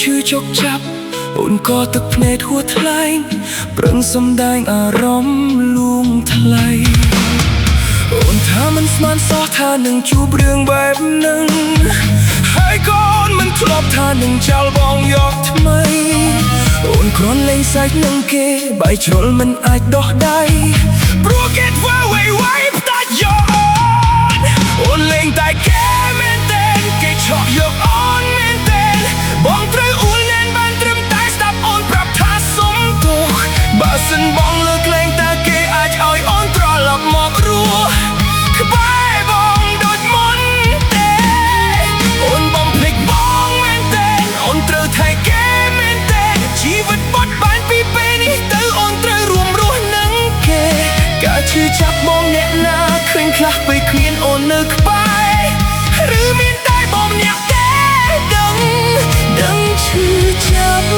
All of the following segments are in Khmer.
ឈឺជោគចាប់អូនក៏ទឹកភ្នែកហួថ្លែងប្រឹងសំដែងអារម្មណ៍លួងថ្លៃអូនថាមិនស្មានសោះថានឹងជួបរឿងបែបហ្នឹងហើយក៏អូនមិនធ្លាប់ថានឹងចោលបងយកថ្មីអូនគ្រាន់លេងសើចនឹងគេបាយជ្រុលមិនអាចដោះដៃព្រោះគេធ្វើអ្វីៗផ្ដាច់យកអូនលេងតែគេមែនទេគេឆក់យកអូនមែនទេបងត្រូវអួលណែនបានត្រឹមតែស្ដាប់អូនប្រាប់ថាសុំទោសបើសិនបងលើកលែងតើគេអាចឲ្យអូនត្រឡប់មករស់ក្បែរបងដូចមុនទេអូនបំភ្លេចបងមែនទេអូនត្រូវថែគេមែនទេជីវិតបត់បែនពីពេលនេះទៅអូនត្រូវរួមរស់នឹងគេការឈឺចាប់បងអ្នកណាឃើញខ្លះពេលគ្មានអូននៅក្បែរឬមានតែបងម្នាក់ទេដឹងឈឺចាប់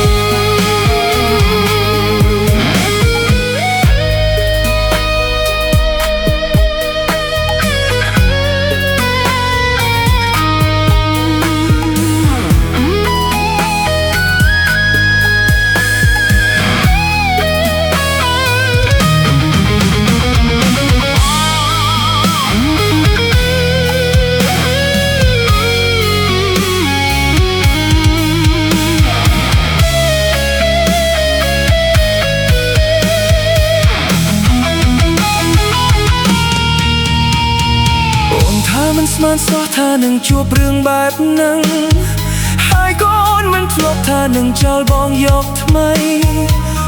មិនស្មានសោះថានឹងជួបរឿងបែបហ្នឹងហើយក៏អូនមិនធ្លាប់ថានឹងចោលបងយកថ្មី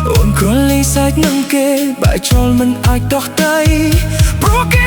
អូនគ្រាន់លេងសើចនឹងគេបែរចោលមិនអាចដោះដៃព្រោះគេ